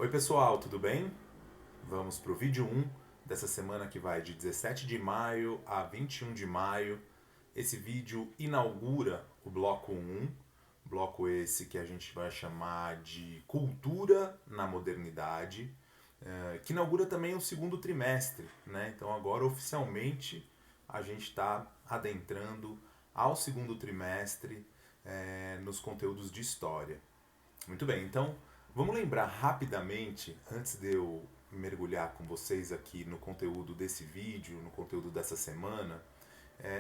Oi pessoal, tudo bem? Vamos para o vídeo 1 dessa semana que vai de 17 de maio a 21 de maio. Esse vídeo inaugura o bloco 1, bloco esse que a gente vai chamar de Cultura na Modernidade, que inaugura também o segundo trimestre, né? Então agora oficialmente a gente está adentrando ao segundo trimestre nos conteúdos de história. Muito bem, então vamos lembrar rapidamente, antes de eu mergulhar com vocês aqui no conteúdo desse vídeo, no conteúdo dessa semana,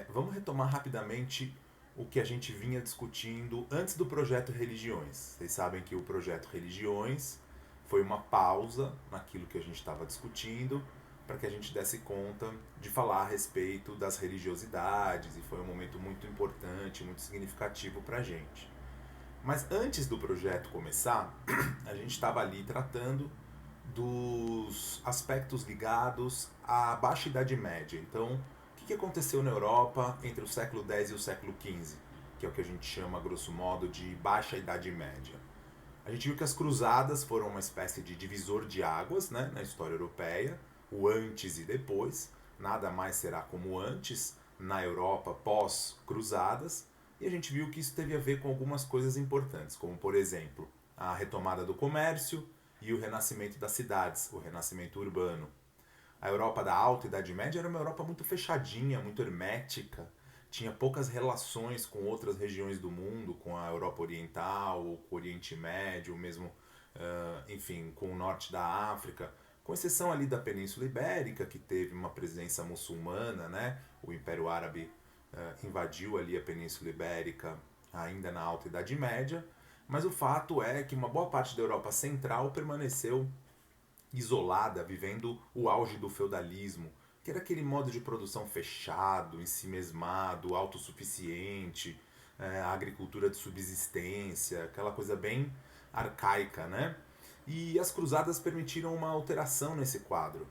vamos retomar rapidamente o que a gente vinha discutindo antes do projeto Religiões. Vocês sabem que o projeto Religiões foi uma pausa naquilo que a gente estava discutindo para que a gente desse conta de falar a respeito das religiosidades, e foi um momento muito importante, muito significativo para a gente. Mas antes do projeto começar, a gente estava ali tratando dos aspectos ligados à Baixa Idade Média. Então, o que aconteceu na Europa entre o século X e o século XV, que é o que a gente chama, grosso modo, de Baixa Idade Média. A gente viu que as cruzadas foram uma espécie de divisor de águas, né, na história europeia, o antes e depois. Nada mais será como antes na Europa pós-cruzadas. E a gente viu que isso teve a ver com algumas coisas importantes, como, por exemplo, a retomada do comércio e o renascimento das cidades, o renascimento urbano. A Europa da Alta Idade Média era uma Europa muito fechadinha, muito hermética, tinha poucas relações com outras regiões do mundo, com a Europa Oriental, ou com o Oriente Médio, ou mesmo, enfim, com o norte da África, com exceção ali da Península Ibérica, que teve uma presença muçulmana, né? O Império Árabe invadiu ali a Península Ibérica ainda na Alta Idade Média, mas o fato é que uma boa parte da Europa Central permaneceu isolada, vivendo o auge do feudalismo, que era aquele modo de produção fechado, ensimesmado, autossuficiente, a agricultura de subsistência, aquela coisa bem arcaica, né? E as cruzadas permitiram uma alteração nesse quadro.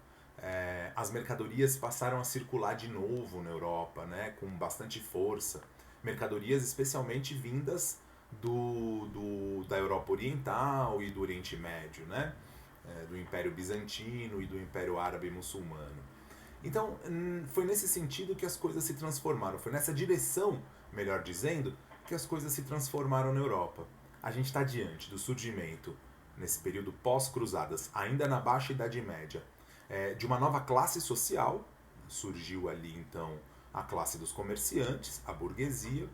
As mercadorias passaram a circular de novo na Europa, né, com bastante força. Mercadorias especialmente vindas da Europa Oriental e do Oriente Médio, né? Do Império Bizantino e do Império Árabe Muçulmano. Então, foi nesse sentido que as coisas se transformaram, foi nessa direção, melhor dizendo, que as coisas se transformaram na Europa. A gente está diante do surgimento, nesse período pós-cruzadas, ainda na Baixa Idade Média, de uma nova classe social. Surgiu ali então a classe dos comerciantes, a burguesia,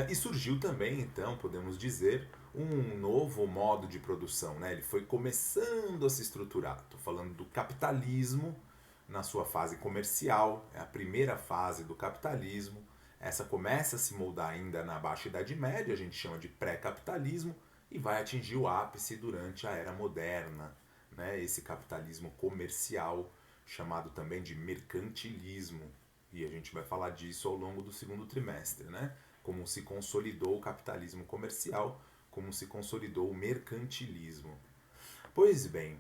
e surgiu também, então, podemos dizer, um novo modo de produção, né? Ele foi começando a se estruturar. Estou falando do capitalismo na sua fase comercial, é a primeira fase do capitalismo. Essa começa a se moldar ainda na Baixa Idade Média, a gente chama de pré-capitalismo, e vai atingir o ápice durante a Era Moderna, né? Esse capitalismo comercial, chamado também de mercantilismo. E a gente vai falar disso ao longo do segundo trimestre, né? Como se consolidou o capitalismo comercial, como se consolidou o mercantilismo. Pois bem,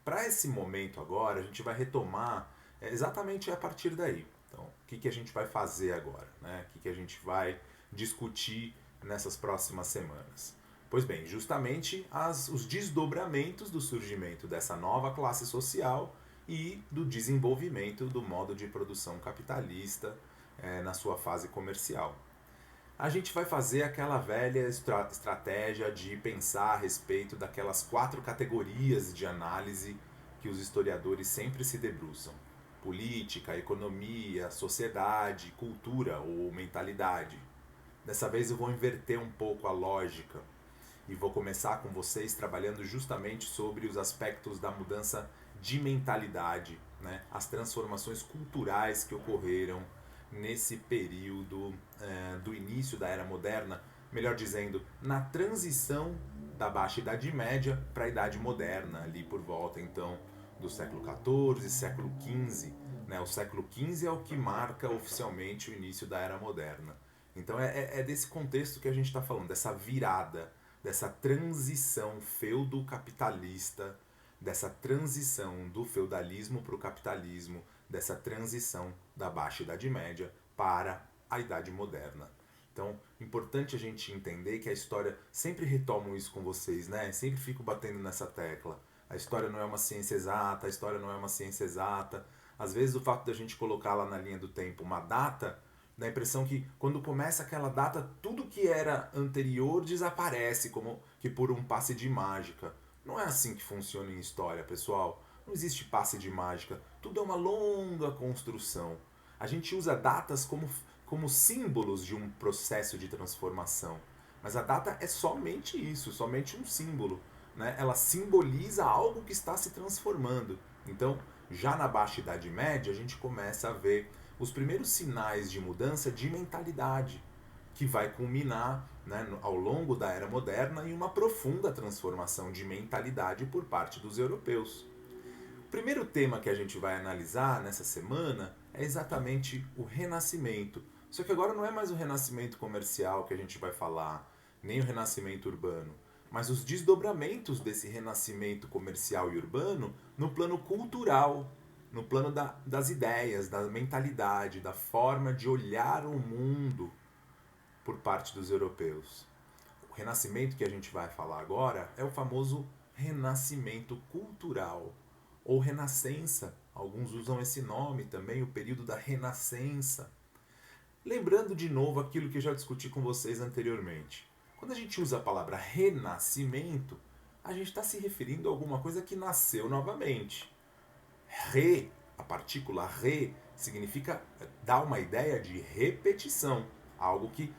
para esse momento agora, a gente vai retomar exatamente a partir daí. Então, o que a gente vai fazer agora? Né? O que a gente vai discutir nessas próximas semanas? Pois bem, justamente os desdobramentos do surgimento dessa nova classe social e do desenvolvimento do modo de produção capitalista na sua fase comercial. A gente vai fazer aquela velha estratégia de pensar a respeito daquelas 4 categorias de análise que os historiadores sempre se debruçam: política, economia, sociedade, cultura ou mentalidade. Dessa vez eu vou inverter um pouco a lógica e vou começar com vocês trabalhando justamente sobre os aspectos da mudança de mentalidade, né? As transformações culturais que ocorreram nesse período do início da Era Moderna, melhor dizendo, na transição da Baixa Idade Média para a Idade Moderna, ali por volta então do século XIV, século XV. Né? O século XV é o que marca oficialmente o início da Era Moderna. Então é desse contexto que a gente está falando, dessa virada, dessa transição feudo-capitalista, dessa transição do feudalismo para o capitalismo, dessa transição da Baixa Idade Média para a Idade Moderna. Então, importante a gente entender que a história, sempre retomo isso com vocês, né? Sempre fico batendo nessa tecla. A história não é uma ciência exata, a história não é uma ciência exata. Às vezes o fato da gente colocar lá na linha do tempo uma data, dá a impressão que quando começa aquela data, tudo que era anterior desaparece, como que por um passe de mágica. Não é assim que funciona em história, pessoal. Não existe passe de mágica. Tudo é uma longa construção. A gente usa datas como símbolos de um processo de transformação. Mas a data é somente isso, somente um símbolo. Né? Ela simboliza algo que está se transformando. Então, já na Baixa Idade Média, a gente começa a ver os primeiros sinais de mudança de mentalidade, que vai culminar, né, ao longo da Era Moderna em uma profunda transformação de mentalidade por parte dos europeus. O primeiro tema que a gente vai analisar nessa semana é exatamente o renascimento. Só que agora não é mais o renascimento comercial que a gente vai falar, nem o renascimento urbano, mas os desdobramentos desse renascimento comercial e urbano no plano cultural, no plano das ideias, da mentalidade, da forma de olhar o mundo por parte dos europeus. O renascimento que a gente vai falar agora é o famoso renascimento cultural, ou renascença. Alguns usam esse nome também, o período da renascença. Lembrando de novo aquilo que eu já discuti com vocês anteriormente. Quando a gente usa a palavra renascimento, a gente está se referindo a alguma coisa que nasceu novamente. A partícula re, significa dar uma ideia de repetição, algo que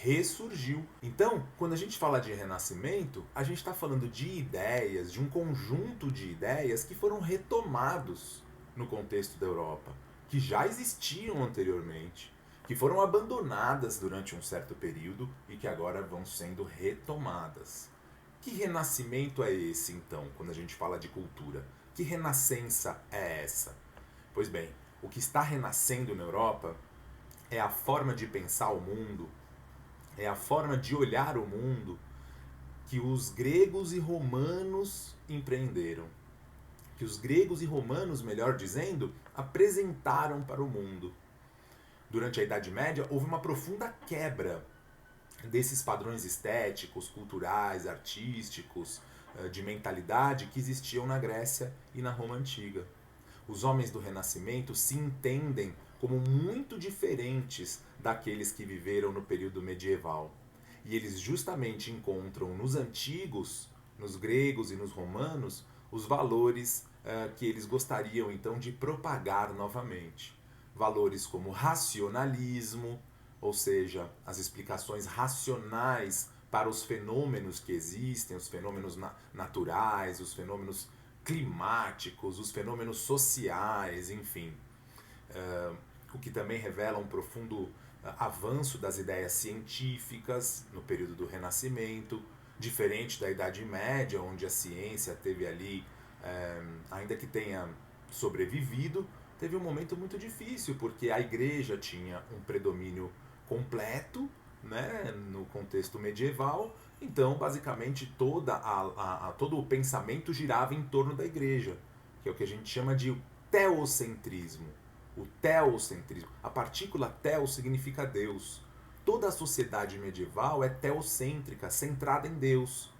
ressurgiu. Então, quando a gente fala de renascimento, a gente está falando de ideias, de um conjunto de ideias que foram retomados no contexto da Europa, que já existiam anteriormente, que foram abandonadas durante um certo período e que agora vão sendo retomadas. Que renascimento é esse, então, quando a gente fala de cultura? Que renascença é essa? Pois bem, o que está renascendo na Europa é a forma de pensar o mundo, é a forma de olhar o mundo que os gregos e romanos empreenderam. Que os gregos e romanos, melhor dizendo, apresentaram para o mundo. Durante a Idade Média, houve uma profunda quebra desses padrões estéticos, culturais, artísticos, de mentalidade que existiam na Grécia e na Roma Antiga. Os homens do Renascimento se entendem como muito diferentes daqueles que viveram no período medieval. E eles justamente encontram nos antigos, nos gregos e nos romanos, os valores que eles gostariam então de propagar novamente. Valores como racionalismo, ou seja, as explicações racionais para os fenômenos que existem, os fenômenos naturais, os fenômenos climáticos, os fenômenos sociais, enfim. O que também revela um profundo avanço das ideias científicas no período do Renascimento, diferente da Idade Média, onde a ciência teve ali, ainda que tenha sobrevivido, teve um momento muito difícil, porque a igreja tinha um predomínio completo, né, no contexto medieval. Então, basicamente, todo o pensamento girava em torno da igreja, que é o que a gente chama de teocentrismo. O teocentrismo. A partícula teo significa Deus. Toda a sociedade medieval é teocêntrica, centrada em Deus.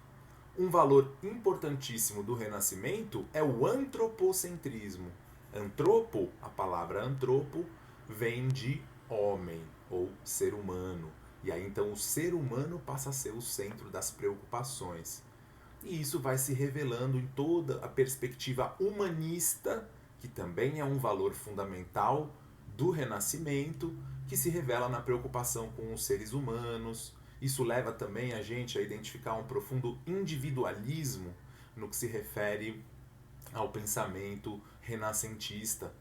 Um valor importantíssimo do Renascimento é o antropocentrismo. Antropo, a palavra antropo, vem de homem ou ser humano. E aí então o ser humano passa a ser o centro das preocupações. E isso vai se revelando em toda a perspectiva humanista, que também é um valor fundamental do Renascimento, que se revela na preocupação com os seres humanos. Isso leva também a gente a identificar um profundo individualismo no que se refere ao pensamento renascentista.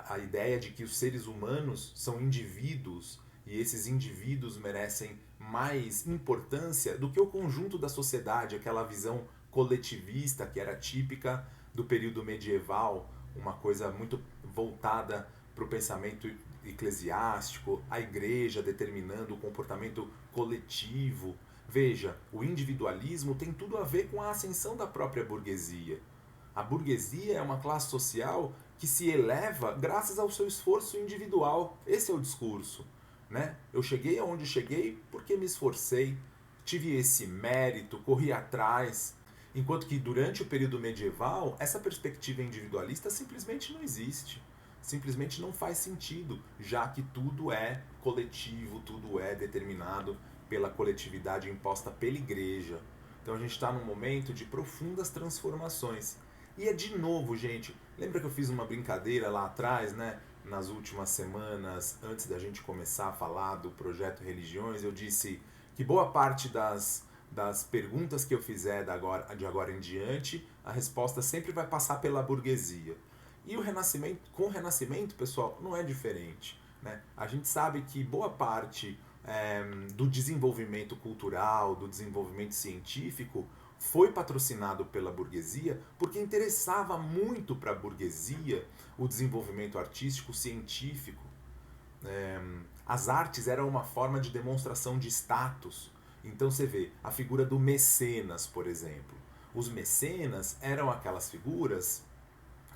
A ideia de que os seres humanos são indivíduos e esses indivíduos merecem mais importância do que o conjunto da sociedade, aquela visão coletivista que era típica do período medieval, uma coisa muito voltada para o pensamento eclesiástico, a igreja determinando o comportamento coletivo. Veja, o individualismo tem tudo a ver com a ascensão da própria burguesia. A burguesia é uma classe social que se eleva graças ao seu esforço individual. Esse é o discurso. né? Eu cheguei aonde cheguei porque me esforcei, tive esse mérito, corri atrás. Enquanto que durante o período medieval, essa perspectiva individualista simplesmente não existe. Simplesmente não faz sentido, já que tudo é coletivo, tudo é determinado pela coletividade imposta pela igreja. Então a gente está num momento de profundas transformações. E é de novo, gente, lembra que eu fiz uma brincadeira lá atrás, né? Nas últimas semanas, antes da gente começar a falar do projeto Religiões, eu disse que boa parte das perguntas que eu fizer de agora em diante, a resposta sempre vai passar pela burguesia. E o Renascimento, com o Renascimento, pessoal, não é diferente. Né? A gente sabe que boa parte do desenvolvimento cultural, do desenvolvimento científico, foi patrocinado pela burguesia porque interessava muito para a burguesia o desenvolvimento artístico científico. As artes eram uma forma de demonstração de status. Então você vê a figura do mecenas, por exemplo. Os mecenas eram aquelas figuras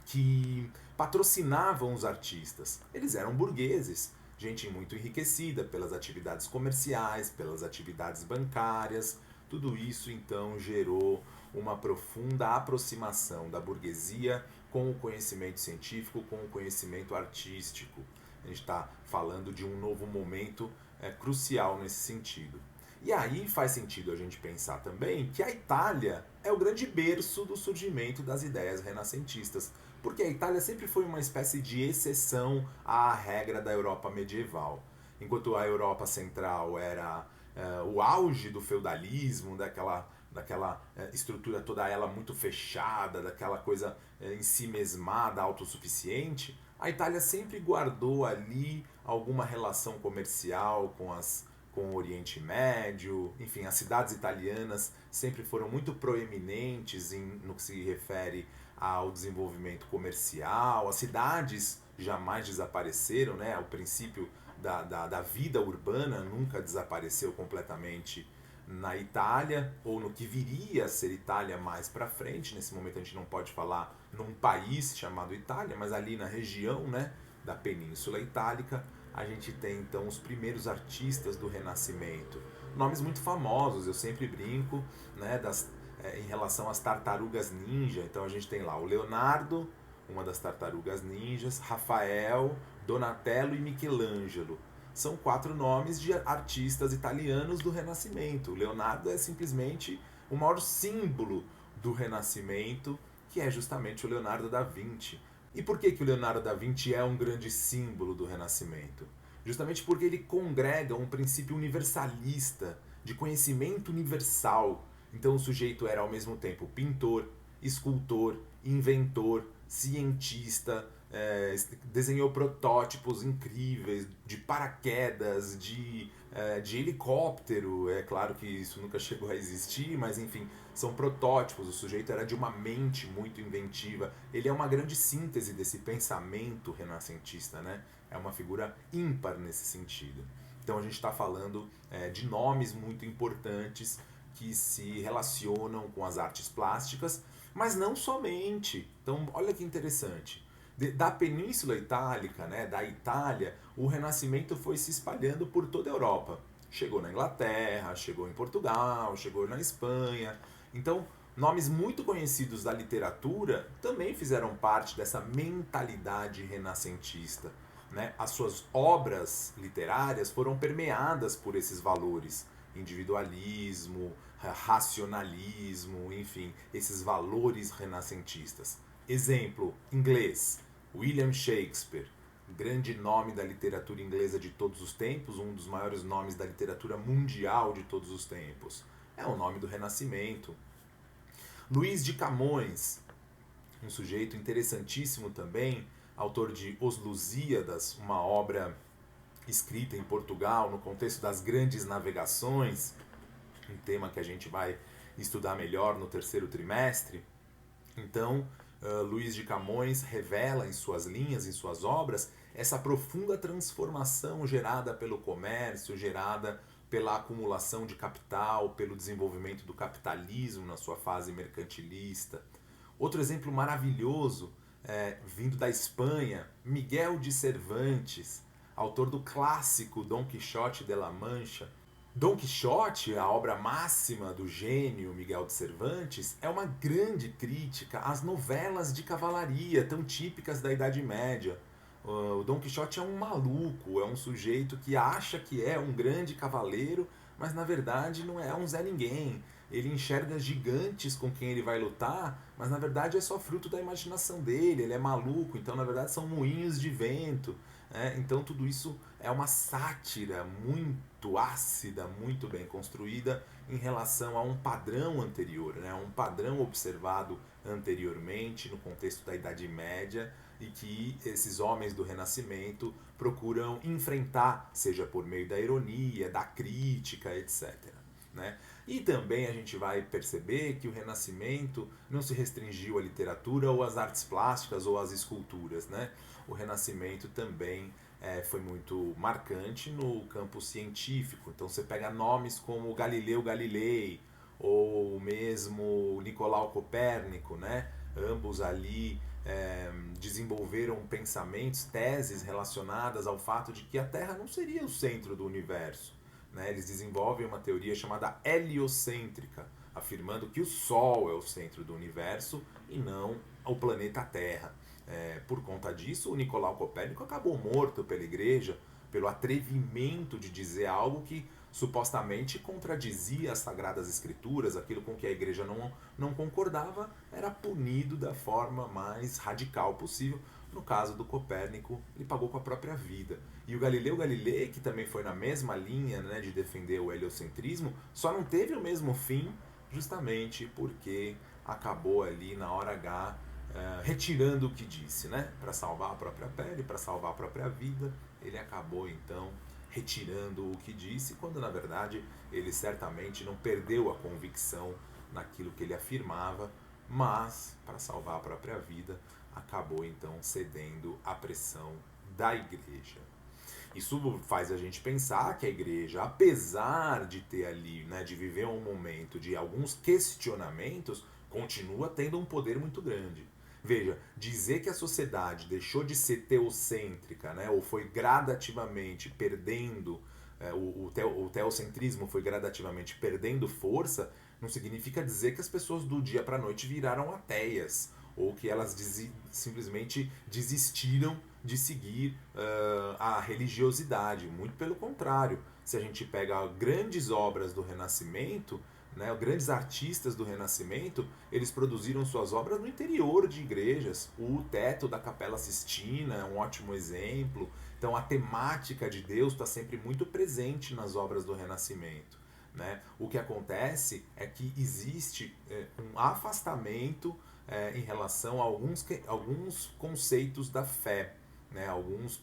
que patrocinavam os artistas. Eles eram burgueses, gente muito enriquecida pelas atividades comerciais, pelas atividades bancárias. Tudo isso então gerou uma profunda aproximação da burguesia com o conhecimento científico, com o conhecimento artístico. A gente está falando de um novo momento crucial nesse sentido. E aí faz sentido a gente pensar também que a Itália é o grande berço do surgimento das ideias renascentistas, porque a Itália sempre foi uma espécie de exceção à regra da Europa medieval. Enquanto a Europa central era o auge do feudalismo, daquela estrutura toda ela muito fechada, daquela coisa em si mesmada, autossuficiente, a Itália sempre guardou ali alguma relação comercial com o Oriente Médio, enfim, as cidades italianas sempre foram muito proeminentes no que se refere ao desenvolvimento comercial. As cidades jamais desapareceram, né? O princípio da vida urbana nunca desapareceu completamente na Itália, ou no que viria a ser Itália mais para frente. Nesse momento a gente não pode falar num país chamado Itália, mas ali na região, né, da Península Itálica, a gente tem então os primeiros artistas do Renascimento. Nomes muito famosos, eu sempre brinco, né, em relação às tartarugas ninja. Então a gente tem lá o Leonardo, uma das tartarugas ninjas, Rafael, Donatello e Michelangelo. São 4 nomes de artistas italianos do Renascimento. O Leonardo é simplesmente o maior símbolo do Renascimento, que é justamente o Leonardo da Vinci. E por que o Leonardo da Vinci é um grande símbolo do Renascimento? Justamente porque ele congrega um princípio universalista, de conhecimento universal. Então o sujeito era ao mesmo tempo pintor, escultor, inventor, cientista, desenhou protótipos incríveis de paraquedas, de helicóptero. É claro que isso nunca chegou a existir, mas enfim, são protótipos. O sujeito era de uma mente muito inventiva. Ele é uma grande síntese desse pensamento renascentista, né? É uma figura ímpar nesse sentido. Então a gente está falando de nomes muito importantes que se relacionam com as artes plásticas, mas não somente. Então olha que interessante. Da Península Itálica, né, da Itália, o Renascimento foi se espalhando por toda a Europa. Chegou na Inglaterra, chegou em Portugal, chegou na Espanha. Então, nomes muito conhecidos da literatura também fizeram parte dessa mentalidade renascentista. Né? As suas obras literárias foram permeadas por esses valores. Individualismo, racionalismo, enfim, esses valores renascentistas. Exemplo, inglês, William Shakespeare, grande nome da literatura inglesa de todos os tempos, um dos maiores nomes da literatura mundial de todos os tempos. É o nome do Renascimento. Luís de Camões, um sujeito interessantíssimo também, autor de Os Lusíadas, uma obra escrita em Portugal no contexto das grandes navegações, um tema que a gente vai estudar melhor no terceiro trimestre. Então, Luís de Camões revela em suas linhas, em suas obras, essa profunda transformação gerada pelo comércio, gerada pela acumulação de capital, pelo desenvolvimento do capitalismo na sua fase mercantilista. Outro exemplo maravilhoso, vindo da Espanha, Miguel de Cervantes, autor do clássico Dom Quixote de la Mancha. Dom Quixote, a obra máxima do gênio Miguel de Cervantes, é uma grande crítica às novelas de cavalaria tão típicas da Idade Média. O Dom Quixote é um maluco, é um sujeito que acha que é um grande cavaleiro, mas na verdade não é um Zé Ninguém. Ele enxerga gigantes com quem ele vai lutar, mas na verdade é só fruto da imaginação dele, ele é maluco, então na verdade são moinhos de vento. Então tudo isso é uma sátira muito ácida, muito bem construída em relação a um padrão anterior, um padrão observado anteriormente no contexto da Idade Média e que esses homens do Renascimento procuram enfrentar, seja por meio da ironia, da crítica, etc. E também a gente vai perceber que o Renascimento não se restringiu à literatura ou às artes plásticas ou às esculturas. O Renascimento também foi muito marcante no campo científico. Então você pega nomes como Galileu Galilei ou mesmo Nicolau Copérnico, ambos ali desenvolveram pensamentos, teses relacionadas ao fato de que a Terra não seria o centro do universo. Eles desenvolvem uma teoria chamada heliocêntrica, afirmando que o Sol é o centro do universo e não o planeta Terra. Por conta disso, o Nicolau Copérnico acabou morto pela Igreja pelo atrevimento de dizer algo que supostamente contradizia as Sagradas Escrituras, aquilo com que a Igreja não concordava, era punido da forma mais radical possível. No caso do Copérnico, ele pagou com a própria vida. E o Galileu Galilei, que também foi na mesma linha de defender o heliocentrismo, só não teve o mesmo fim justamente porque acabou ali na hora H retirando o que disse, para salvar a própria pele, para salvar a própria vida. Ele acabou então retirando o que disse, quando na verdade ele certamente não perdeu a convicção naquilo que ele afirmava, mas para salvar a própria vida acabou então cedendo à pressão da Igreja. Isso faz a gente pensar que a Igreja, apesar de ter ali, de viver um momento de alguns questionamentos, continua tendo um poder muito grande. Veja, dizer que a sociedade deixou de ser teocêntrica, ou foi gradativamente perdendo, o teocentrismo foi gradativamente perdendo força, não significa dizer que as pessoas do dia para a noite viraram ateias, ou que elas simplesmente desistiram de seguir a religiosidade. Muito pelo contrário, se a gente pega grandes obras do Renascimento, grandes artistas do Renascimento, eles produziram suas obras no interior de igrejas. O teto da Capela Sistina é um ótimo exemplo. Então a temática de Deus está sempre muito presente nas obras do Renascimento. O que acontece é que existe um afastamento em relação a alguns conceitos da fé, alguns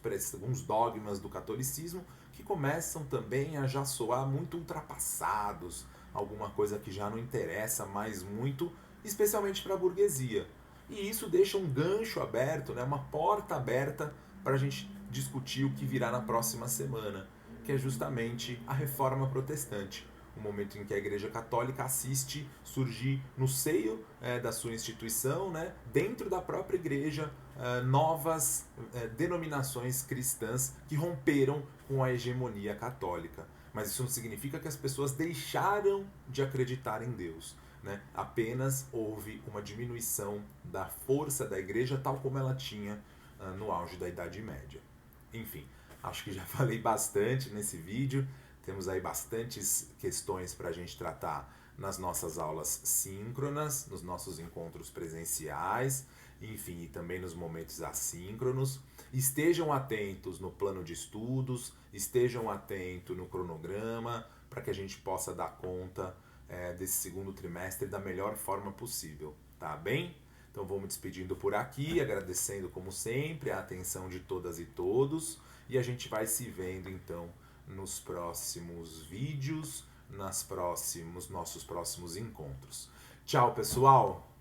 dogmas do catolicismo que começam também a já soar muito ultrapassados, alguma coisa que já não interessa mais muito, especialmente para a burguesia. E isso deixa um gancho aberto, uma porta aberta para a gente discutir o que virá na próxima semana, que é justamente a Reforma Protestante, o momento em que a Igreja Católica assiste surgir no seio da sua instituição, dentro da própria Igreja, novas denominações cristãs que romperam com a hegemonia católica. Mas isso não significa que as pessoas deixaram de acreditar em Deus. Apenas houve uma diminuição da força da Igreja tal como ela tinha no auge da Idade Média. Enfim, acho que já falei bastante nesse vídeo. Temos aí bastantes questões para a gente tratar nas nossas aulas síncronas, nos nossos encontros presenciais, enfim, e também nos momentos assíncronos. Estejam atentos no plano de estudos, estejam atentos no cronograma, para que a gente possa dar conta desse segundo trimestre da melhor forma possível, tá bem? Então vou me despedindo por aqui, agradecendo como sempre a atenção de todas e todos, e a gente vai se vendo então nos próximos vídeos, nossos próximos encontros. Tchau, pessoal!